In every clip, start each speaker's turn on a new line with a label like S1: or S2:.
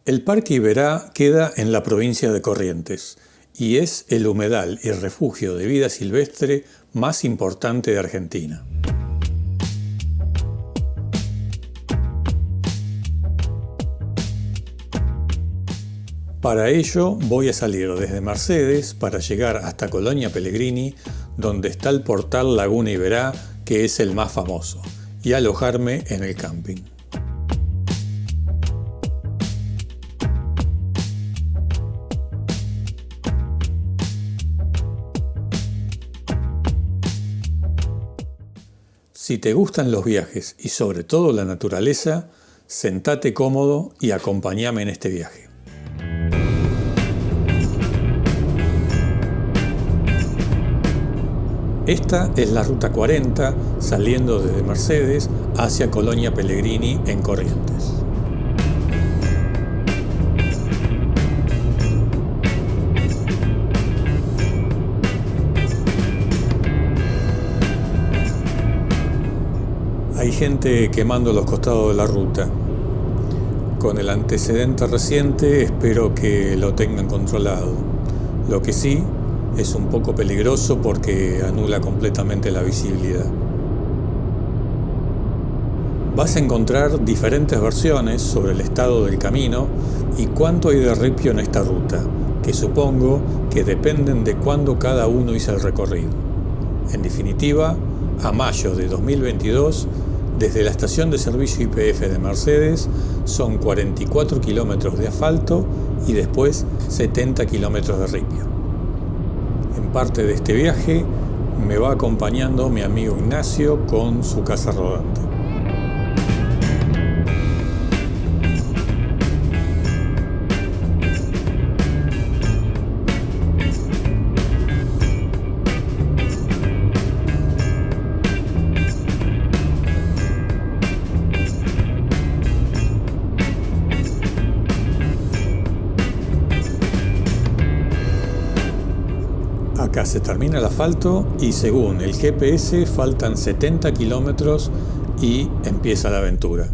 S1: El Parque Iberá queda en la provincia de Corrientes y es el humedal y refugio de vida silvestre más importante de Argentina. Para ello voy a salir desde Mercedes para llegar hasta Colonia Pellegrini, donde está el portal Laguna Iberá, que es el más famoso, y alojarme en el camping. Si te gustan los viajes y sobre todo la naturaleza, sentate cómodo y acompáñame en este viaje. Esta es la Ruta 40, saliendo desde Mercedes hacia Colonia Pellegrini en Corrientes. Hay gente quemando los costados de la ruta. Con el antecedente reciente espero que lo tengan controlado. Lo que sí es un poco peligroso porque anula completamente la visibilidad. Vas a encontrar diferentes versiones sobre el estado del camino y cuánto hay de ripio en esta ruta, que supongo que dependen de cuándo cada uno hizo el recorrido. En definitiva, a mayo de 2022, desde la estación de servicio YPF de Mercedes son 44 kilómetros de asfalto y después 70 kilómetros de ripio. En parte de este viaje me va acompañando mi amigo Ignacio con su casa rodante. Acá se termina el asfalto y según el GPS faltan 70 kilómetros y empieza la aventura.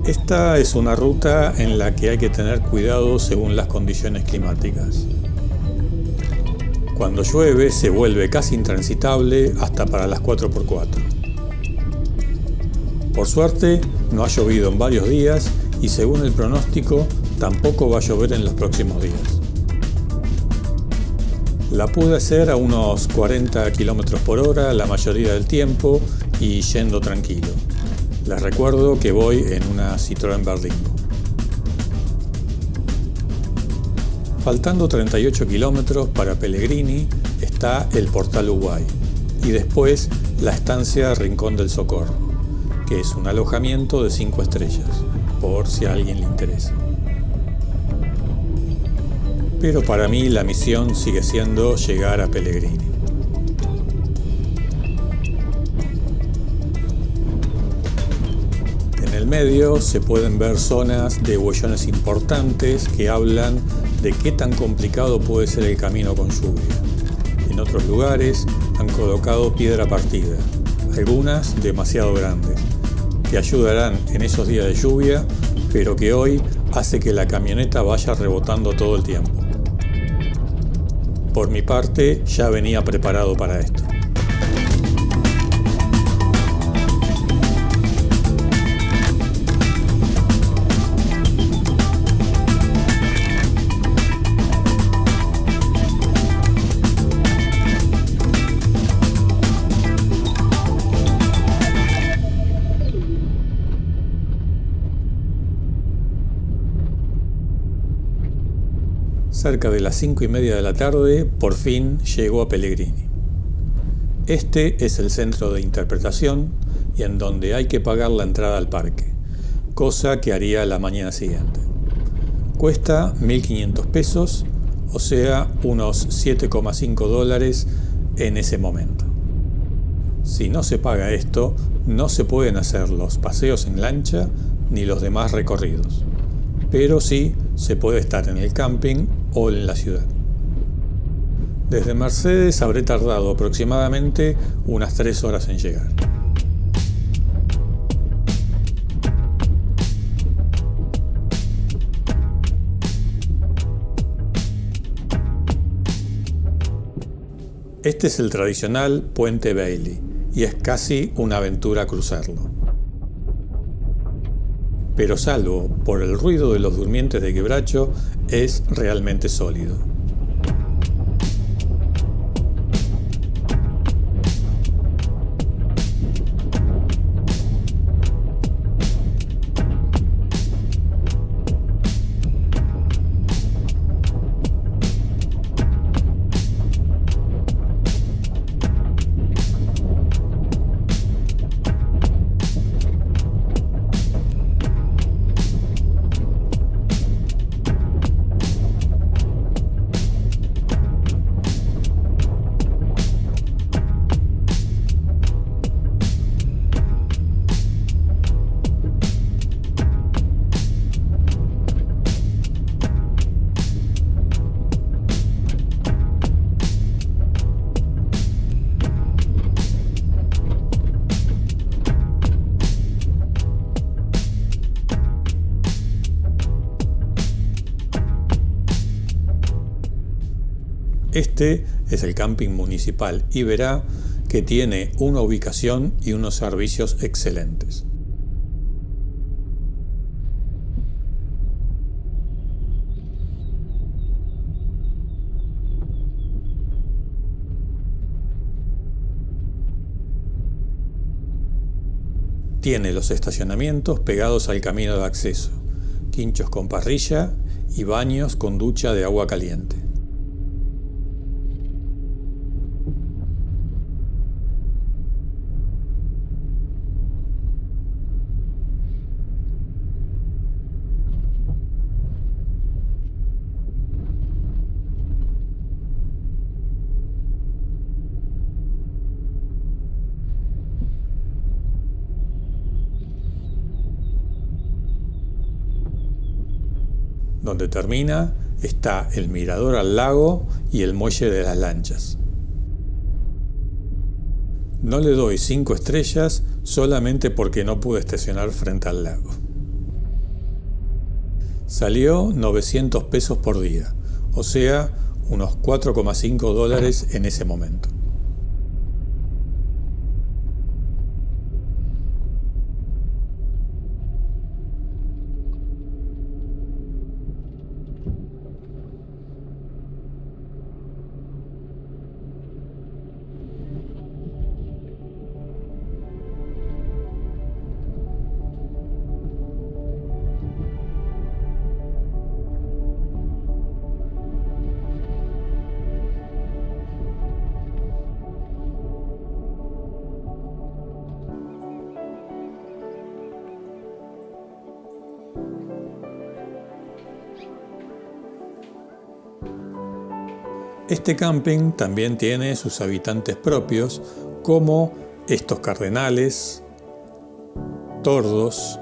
S1: Esta es una ruta en la que hay que tener cuidado según las condiciones climáticas. Cuando llueve se vuelve casi intransitable hasta para las 4x4. Por suerte no ha llovido en varios días y según el pronóstico tampoco va a llover en los próximos días. La pude hacer a unos 40 km/h la mayoría del tiempo y yendo tranquilo. Les recuerdo que voy en una Citroën Berlingo. Faltando 38 kilómetros para Pellegrini está el Portal Uguay y después la estancia Rincón del Socorro, que es un alojamiento de 5 estrellas, por si a alguien le interesa. Pero para mí la misión sigue siendo llegar a Pellegrini. En el medio se pueden ver zonas de huellones importantes que hablan de qué tan complicado puede ser el camino con lluvia. En otros lugares han colocado piedra partida, algunas demasiado grandes, que ayudarán en esos días de lluvia, pero que hoy hace que la camioneta vaya rebotando todo el tiempo. Por mi parte, ya venía preparado para esto. Cerca de las 5:30 de la tarde, por fin llegó a Pellegrini. Este es el centro de interpretación y en donde hay que pagar la entrada al parque, cosa que haría la mañana siguiente. Cuesta 1.500 pesos, o sea, unos 7,5 dólares en ese momento. Si no se paga esto, no se pueden hacer los paseos en lancha ni los demás recorridos, pero sí se puede estar en el camping o en la ciudad. Desde Mercedes habré tardado aproximadamente unas 3 horas en llegar. Este es el tradicional Puente Bailey y es casi una aventura cruzarlo. Pero salvo por el ruido de los durmientes de Quebracho, es realmente sólido. Este es el camping municipal Iberá, que tiene una ubicación y unos servicios excelentes. Tiene los estacionamientos pegados al camino de acceso, quinchos con parrilla y baños con ducha de agua caliente. Donde termina está el mirador al lago y el muelle de las lanchas. No le doy 5 estrellas solamente porque no pude estacionar frente al lago. Salió 900 pesos por día, o sea, unos 4,5 dólares en ese momento. Este camping también tiene sus habitantes propios, como estos cardenales, tordos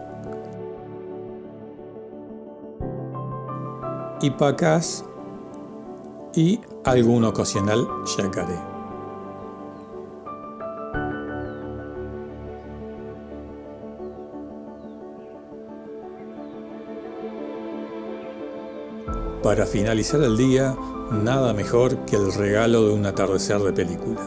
S1: y pacás y algún ocasional yacaré. Para finalizar el día, nada mejor que el regalo de un atardecer de película.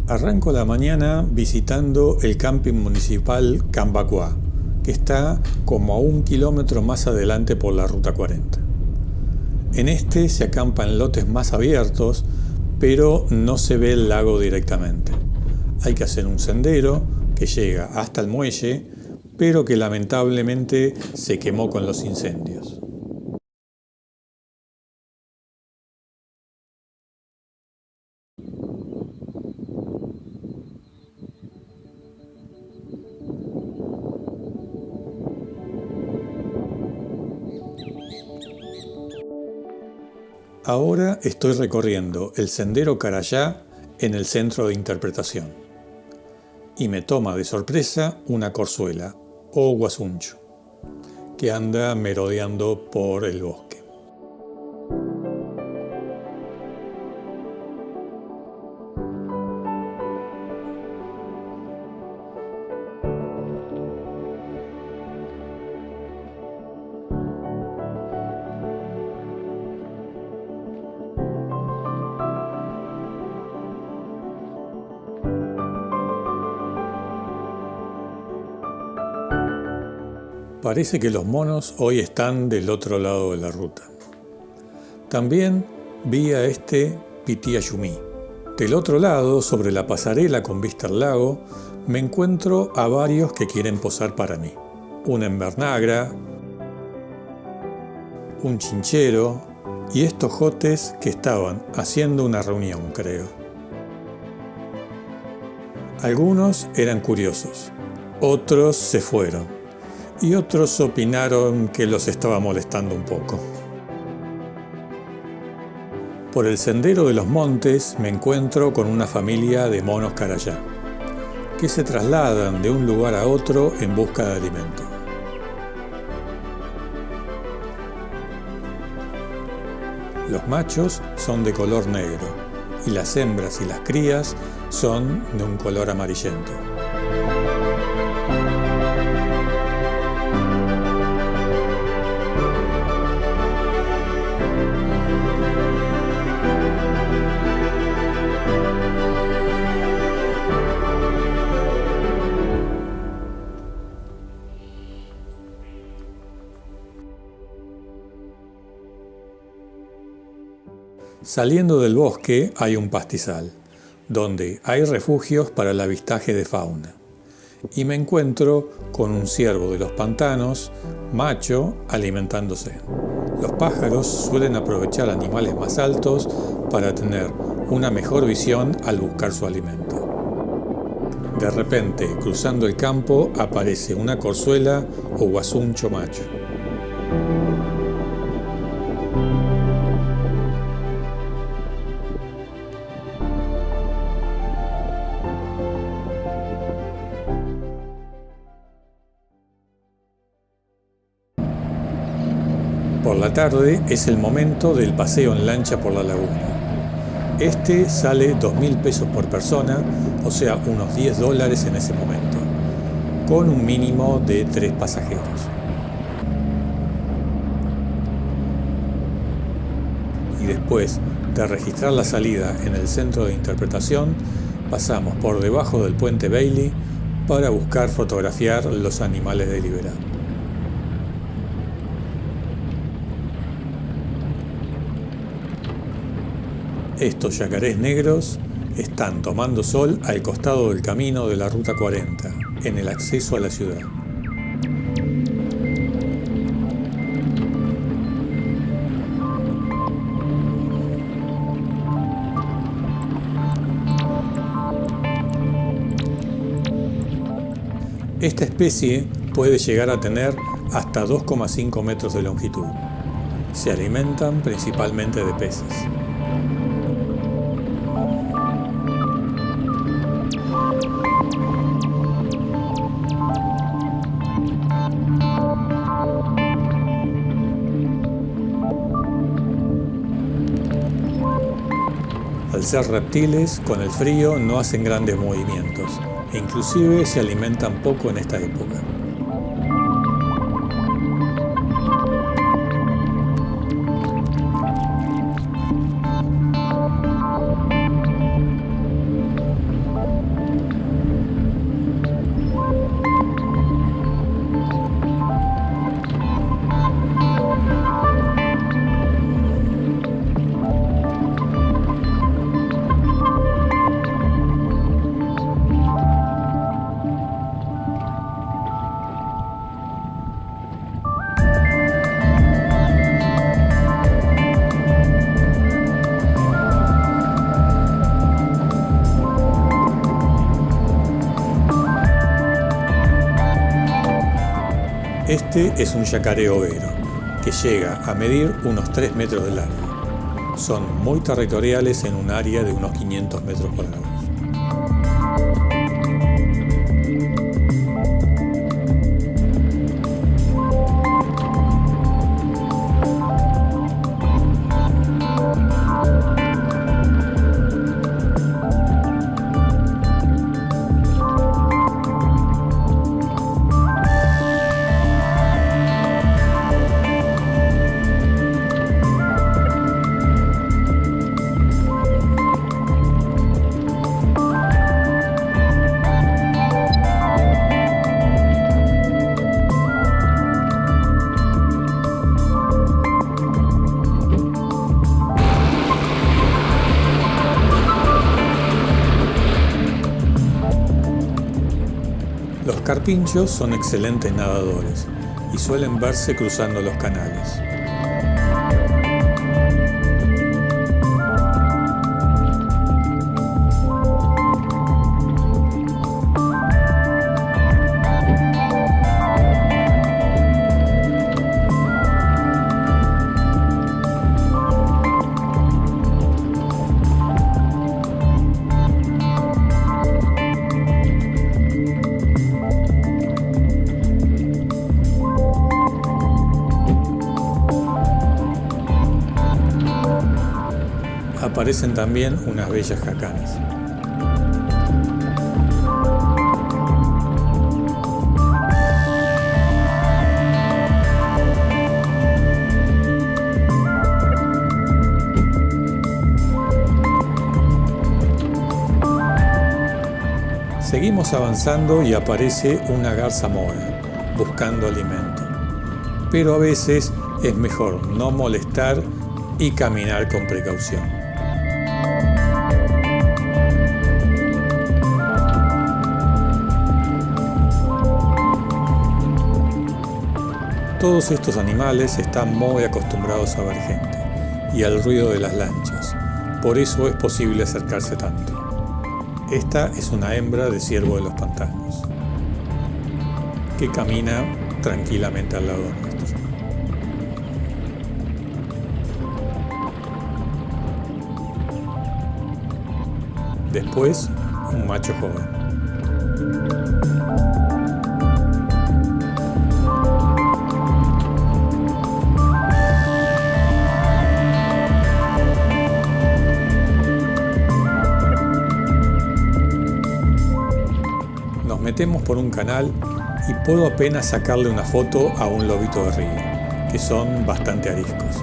S1: Arranco la mañana visitando el camping municipal Cambacuá, que está como a 1 kilómetro más adelante por la ruta 40. En este se acampa en lotes más abiertos, pero no se ve el lago directamente. Hay que hacer un sendero que llega hasta el muelle, pero que lamentablemente se quemó con los incendios. Ahora estoy recorriendo el Sendero Carayá en el centro de interpretación. Y me toma de sorpresa una corzuela, o guasuncho, que anda merodeando por el bosque. Parece que los monos hoy están del otro lado de la ruta. También vi a este Pitiayumí. Del otro lado, sobre la pasarela con vista al lago, me encuentro a varios que quieren posar para mí. Una envernagra, un chinchero y estos jotes que estaban haciendo una reunión, creo. Algunos eran curiosos, otros se fueron. Y otros opinaron que los estaba molestando un poco. Por el sendero de los montes me encuentro con una familia de monos carayá, que se trasladan de un lugar a otro en busca de alimento. Los machos son de color negro y las hembras y las crías son de un color amarillento. Saliendo del bosque hay un pastizal, donde hay refugios para el avistaje de fauna. Y me encuentro con un ciervo de los pantanos, macho, alimentándose. Los pájaros suelen aprovechar animales más altos para tener una mejor visión al buscar su alimento. De repente, cruzando el campo, aparece una corzuela o guasuncho macho. Por la tarde es el momento del paseo en lancha por la laguna. Este sale 2.000 pesos por persona, o sea, unos $10 en ese momento, con un mínimo de 3 pasajeros. Y después de registrar la salida en el centro de interpretación, pasamos por debajo del puente Bailey para buscar fotografiar los animales de Liberá. Estos yacarés negros están tomando sol al costado del camino de la Ruta 40, en el acceso a la ciudad. Esta especie puede llegar a tener hasta 2,5 metros de longitud. Se alimentan principalmente de peces. Al ser reptiles, con el frío no hacen grandes movimientos e inclusive se alimentan poco en esta época. Este es un yacaré overo, que llega a medir unos 3 metros de largo. Son muy territoriales en un área de unos 500 metros cuadrados. Los carpinchos son excelentes nadadores y suelen verse cruzando los canales. Aparecen también unas bellas jacanas. Seguimos avanzando y aparece una garza mora, buscando alimento. Pero a veces es mejor no molestar y caminar con precaución. Todos estos animales están muy acostumbrados a ver gente y al ruido de las lanchas, por eso es posible acercarse tanto. Esta es una hembra de ciervo de los pantanos, que camina tranquilamente al lado nuestro. Después, un macho joven. Nos metemos por un canal y puedo apenas sacarle una foto a un lobito de río, que son bastante ariscos.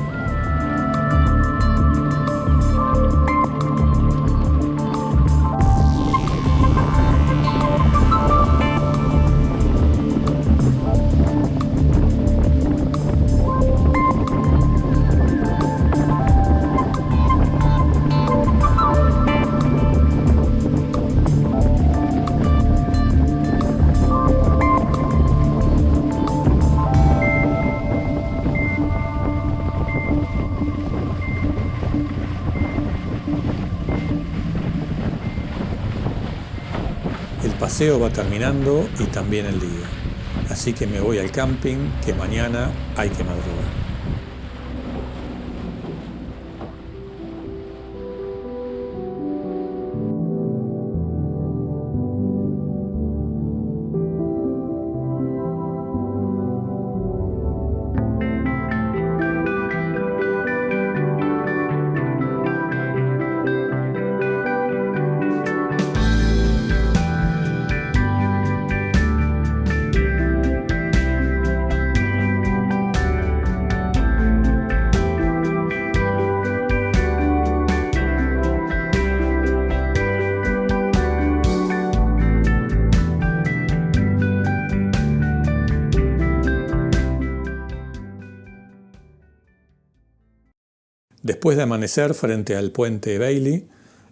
S1: El paseo va terminando y también el día, así que me voy al camping, que mañana hay que madrugar. Después de amanecer frente al puente Bailey,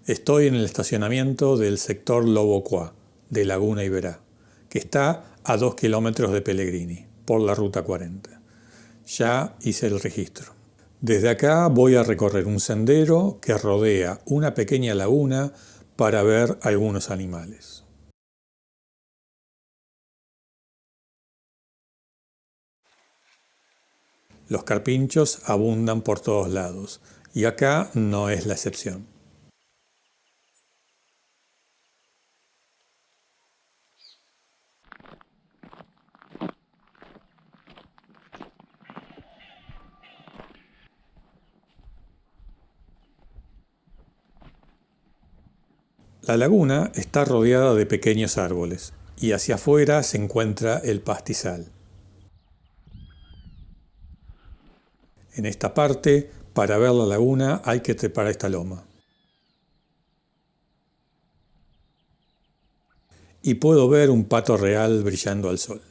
S1: estoy en el estacionamiento del sector Lobo Qua, de Laguna Iberá, que está a 2 kilómetros de Pellegrini, por la Ruta 40. Ya hice el registro. Desde acá voy a recorrer un sendero que rodea una pequeña laguna para ver algunos animales. Los carpinchos abundan por todos lados, y acá no es la excepción. La laguna está rodeada de pequeños árboles y hacia afuera se encuentra el pastizal. En esta parte, para ver la laguna hay que trepar esta loma. Y puedo ver un pato real brillando al sol.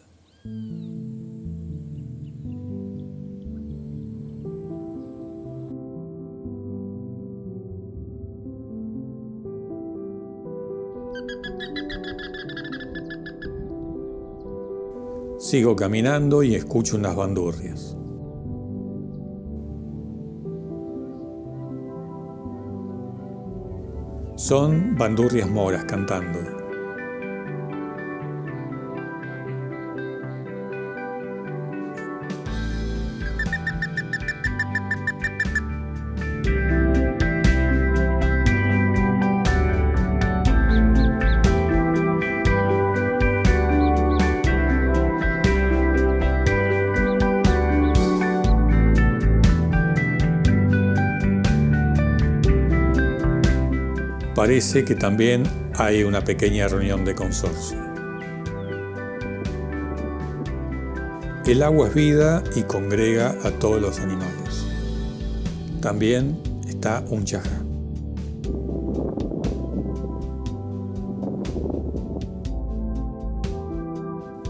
S1: Sigo caminando y escucho unas bandurrias. Son bandurrias moras cantando. Parece que también hay una pequeña reunión de consorcio. El agua es vida y congrega a todos los animales. También está un chajá.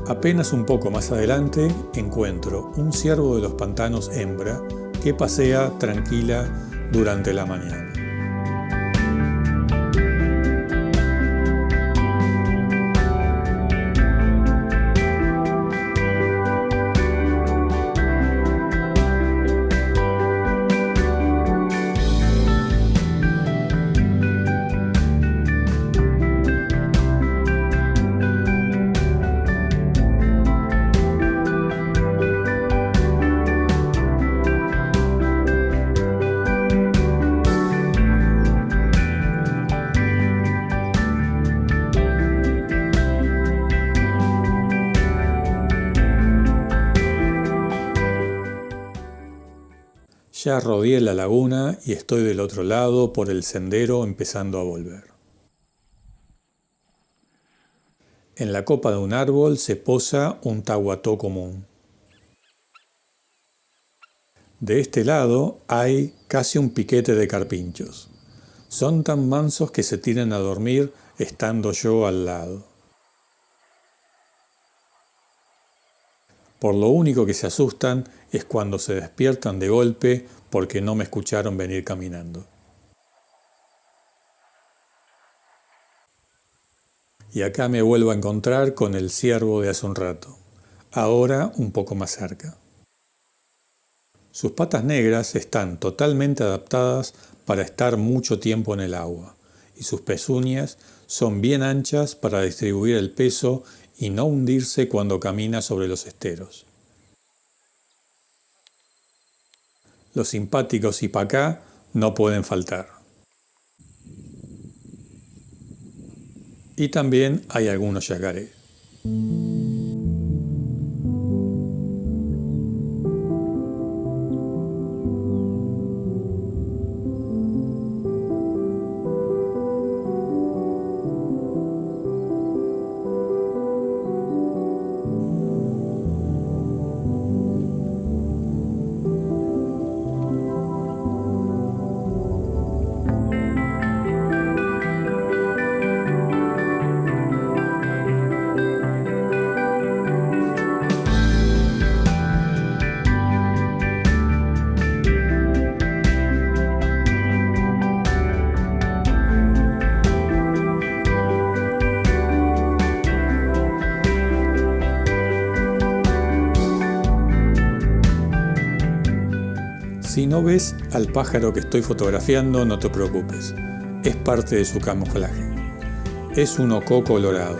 S1: Apenas un poco más adelante encuentro un ciervo de los pantanos hembra que pasea tranquila durante la mañana. Ya rodeé la laguna y estoy del otro lado por el sendero empezando a volver. En la copa de un árbol se posa un tahuató común. De este lado hay casi un piquete de carpinchos. Son tan mansos que se tiran a dormir estando yo al lado. Por lo único que se asustan es cuando se despiertan de golpe porque no me escucharon venir caminando. Y acá me vuelvo a encontrar con el ciervo de hace un rato, ahora un poco más cerca. Sus patas negras están totalmente adaptadas para estar mucho tiempo en el agua, y sus pezuñas son bien anchas para distribuir el peso y no hundirse cuando camina sobre los esteros. Los simpáticos hipacá no pueden faltar. Y también hay algunos yacaré. Si no ves al pájaro que estoy fotografiando, no te preocupes. Es parte de su camuflaje. Es un ocó colorado.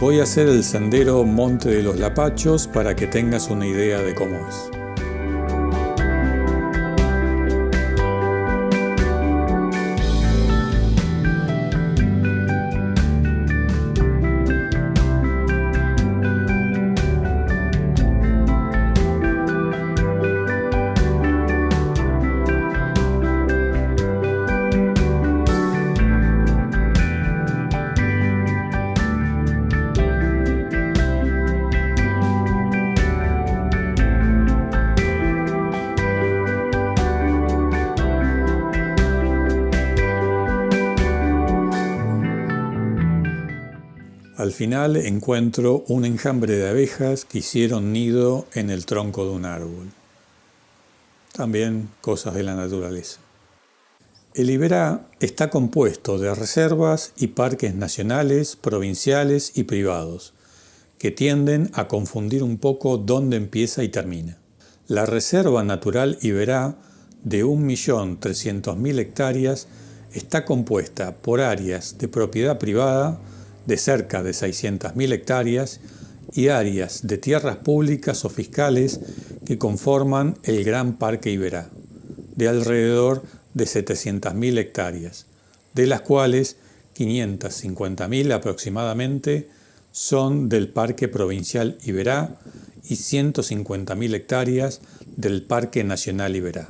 S1: Voy a hacer el sendero Monte de los Lapachos para que tengas una idea de cómo es. Al final encuentro un enjambre de abejas que hicieron nido en el tronco de un árbol. También cosas de la naturaleza. El Iberá está compuesto de reservas y parques nacionales, provinciales y privados, que tienden a confundir un poco dónde empieza y termina. La Reserva Natural Iberá, de 1.300.000 hectáreas, está compuesta por áreas de propiedad privada de cerca de 600.000 hectáreas y áreas de tierras públicas o fiscales que conforman el Gran Parque Iberá, de alrededor de 700.000 hectáreas, de las cuales 550.000 aproximadamente son del Parque Provincial Iberá y 150.000 hectáreas del Parque Nacional Iberá.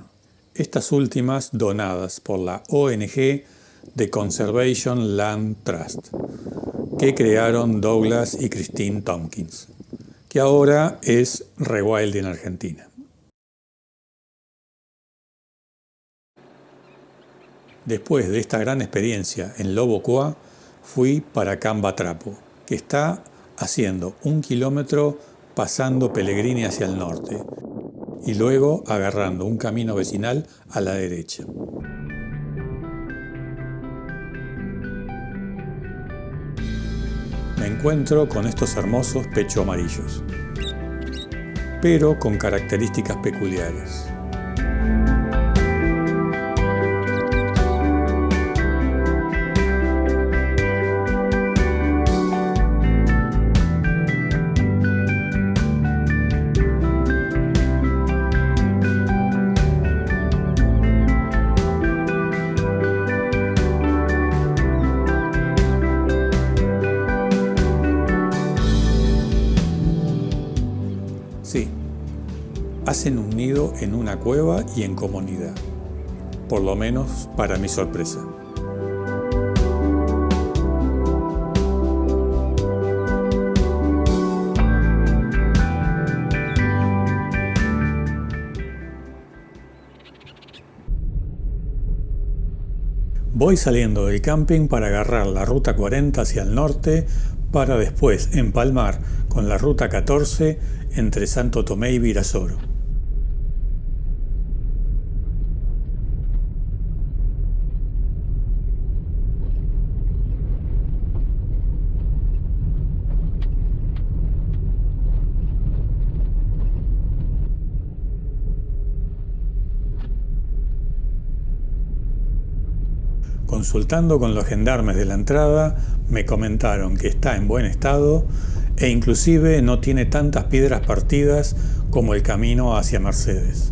S1: Estas últimas donadas por la ONG The Conservation Land Trust, que crearon Douglas y Christine Tompkins, que ahora es Rewilding Argentina. Después de esta gran experiencia en Lobo Cuá, fui para Camba Trapo, que está haciendo 1 kilómetro pasando Pellegrini hacia el norte y luego agarrando un camino vecinal a la derecha. Me encuentro con estos hermosos pecho amarillos, pero con características peculiares. Sí, hacen un nido en una cueva y en comunidad, por lo menos para mi sorpresa. Voy saliendo del camping para agarrar la ruta 40 hacia el norte para después empalmar con la ruta 14 entre Santo Tomé y Virasoro. Consultando con los gendarmes de la entrada, me comentaron que está en buen estado e inclusive no tiene tantas piedras partidas como el camino hacia Mercedes.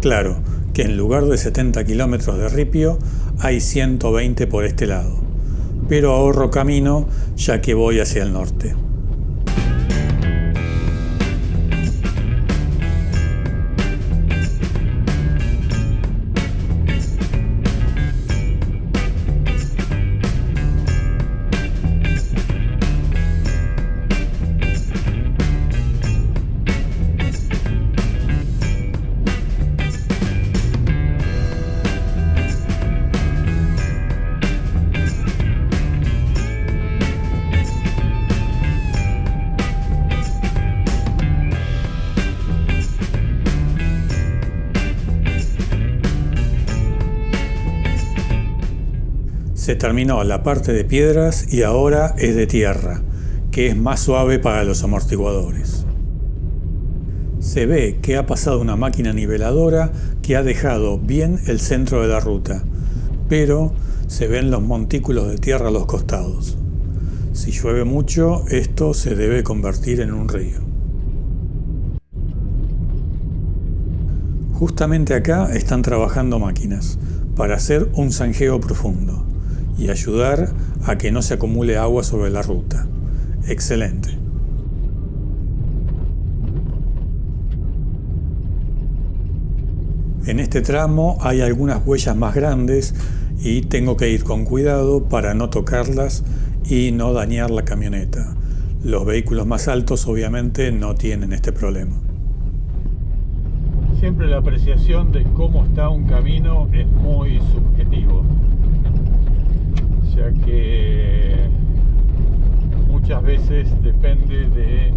S1: Claro que en lugar de 70 kilómetros de ripio hay 120 por este lado, pero ahorro camino ya que voy hacia el norte. Se terminó la parte de piedras y ahora es de tierra, que es más suave para los amortiguadores. Se ve que ha pasado una máquina niveladora que ha dejado bien el centro de la ruta, pero se ven los montículos de tierra a los costados. Si llueve mucho, esto se debe convertir en un río. Justamente acá están trabajando máquinas para hacer un zanjeo profundo y ayudar a que no se acumule agua sobre la ruta. Excelente. En este tramo hay algunas huellas más grandes y tengo que ir con cuidado para no tocarlas y no dañar la camioneta. Los vehículos más altos obviamente no tienen este problema. Siempre la apreciación de cómo está un camino es muy subjetivo, ya que muchas veces depende de en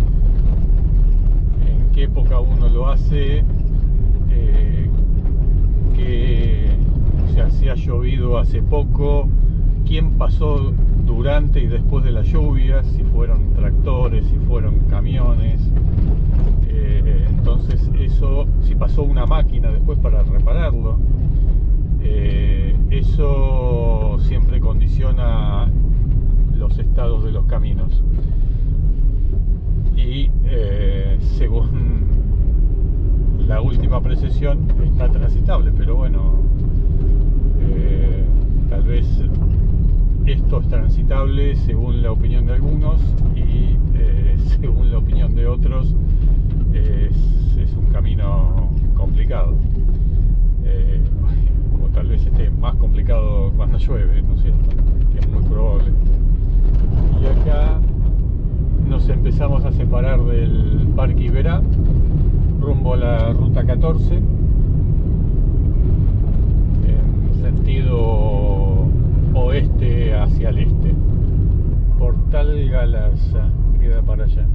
S1: qué época uno lo hace, si ha llovido hace poco, quién pasó durante y después de la lluvia, si fueron tractores, si fueron camiones. Entonces eso, si pasó una máquina después para repararlo, eso siempre condiciona los estados de los caminos. Y según la última precisión está transitable, pero bueno, tal vez esto es transitable según la opinión de algunos y según la opinión de otros es un camino complicado, o tal vez esté más complicado cuando llueve, ¿no es cierto? Que es muy probable. Y acá nos empezamos a separar del Parque Iberá rumbo a la ruta 14 en sentido oeste hacia el este. Portal Galarza queda para allá.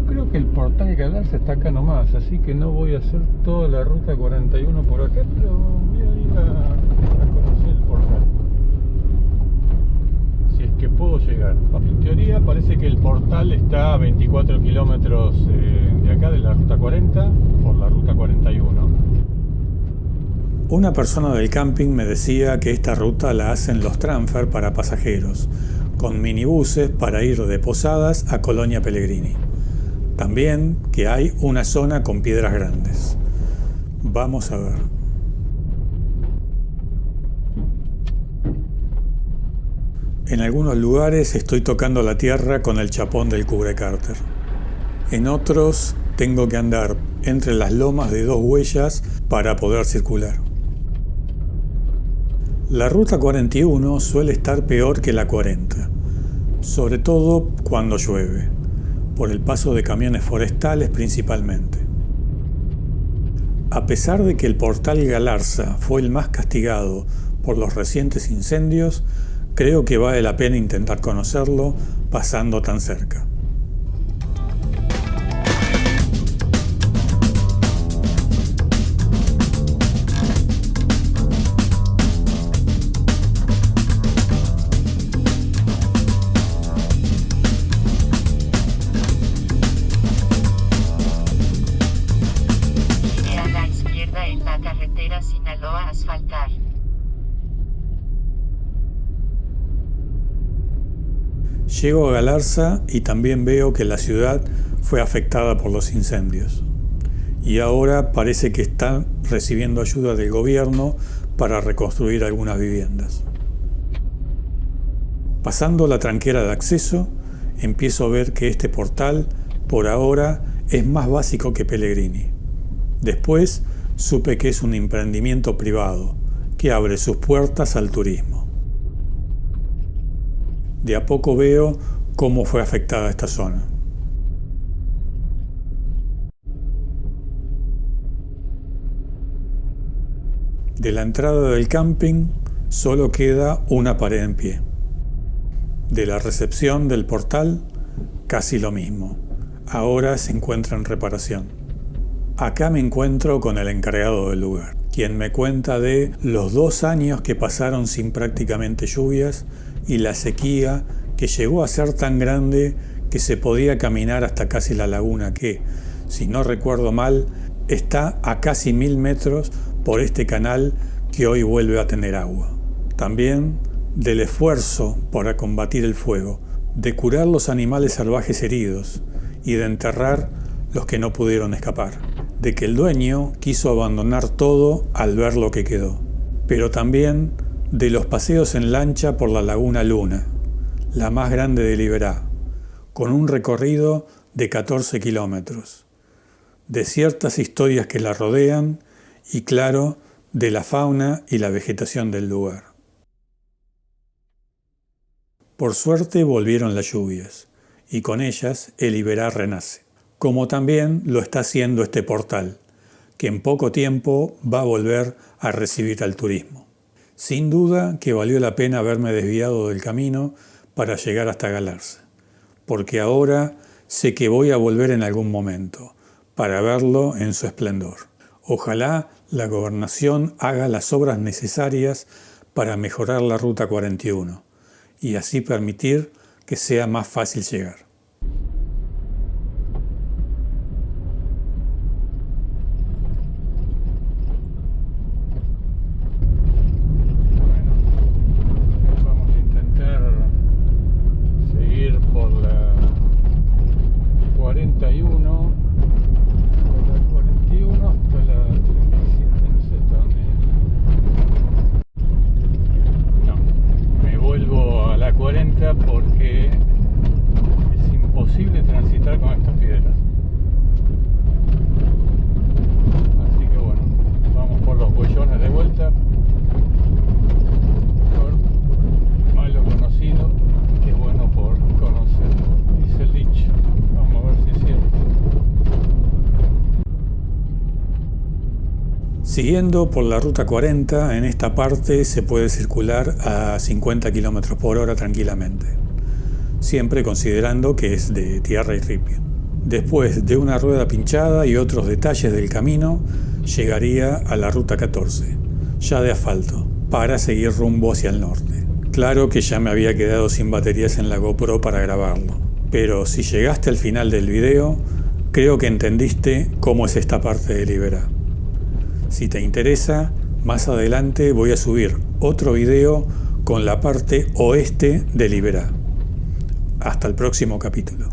S1: Creo que el Portal Galarza está acá nomás, así que no voy a hacer toda la ruta 41 por acá, pero voy a ir a conocer el portal, si es que puedo llegar. En teoría parece que el portal está a 24 kilómetros de acá, de la ruta 40, por la ruta 41. Una persona del camping me decía que esta ruta la hacen los transfer para pasajeros, con minibuses para ir de Posadas a Colonia Pellegrini. También que hay una zona con piedras grandes. Vamos a ver. En algunos lugares estoy tocando la tierra con el chapón del cubrecárter. En otros tengo que andar entre las lomas de 2 huellas para poder circular. La ruta 41 suele estar peor que la 40, sobre todo cuando llueve, por el paso de camiones forestales principalmente. A pesar de que el Portal Galarza fue el más castigado por los recientes incendios, creo que vale la pena intentar conocerlo pasando tan cerca. Llego a Galarza y también veo que la ciudad fue afectada por los incendios. Y ahora parece que está recibiendo ayuda del gobierno para reconstruir algunas viviendas. Pasando la tranquera de acceso, empiezo a ver que este portal, por ahora, es más básico que Pellegrini. Después supe que es un emprendimiento privado que abre sus puertas al turismo. De a poco veo cómo fue afectada esta zona. De la entrada del camping solo queda una pared en pie. De la recepción del portal, casi lo mismo. Ahora se encuentra en reparación. Acá me encuentro con el encargado del lugar, quien me cuenta de los 2 años que pasaron sin prácticamente lluvias y la sequía que llegó a ser tan grande que que se podía caminar hasta casi la laguna que, si no recuerdo mal, está a casi 1000 metros por este canal que hoy vuelve a tener agua. También del esfuerzo para combatir el fuego, de curar los animales salvajes heridos y de enterrar los que no pudieron escapar, de que el dueño quiso abandonar todo al ver lo que quedó, pero también de los paseos en lancha por la laguna Luna, la más grande de Liberá, con un recorrido de 14 kilómetros, de ciertas historias que la rodean y, claro, de la fauna y la vegetación del lugar. Por suerte volvieron las lluvias, y con ellas el Liberá renace, como también lo está haciendo este portal, que en poco tiempo va a volver a recibir al turismo. Sin duda que valió la pena haberme desviado del camino para llegar hasta Galarza, porque ahora sé que voy a volver en algún momento, para verlo en su esplendor. Ojalá la gobernación haga las obras necesarias para mejorar la Ruta 41 y así permitir que sea más fácil llegar. Porque es imposible transitar con estas piedras. Así que bueno, vamos por los huellones de vuelta. Por malo conocido, que bueno por conocer, dice el dicho. Vamos a ver si es cierto. Siguiendo por la ruta 40, en esta parte se puede circular a 50 km por hora tranquilamente, siempre considerando que es de tierra y ripio. Después de una rueda pinchada y otros detalles del camino, llegaría a la ruta 14, ya de asfalto, para seguir rumbo hacia el norte. Claro que ya me había quedado sin baterías en la GoPro para grabarlo, pero si llegaste al final del video, creo que entendiste cómo es esta parte de Liberá. Si te interesa, más adelante voy a subir otro video con la parte oeste de Liberá. Hasta el próximo capítulo.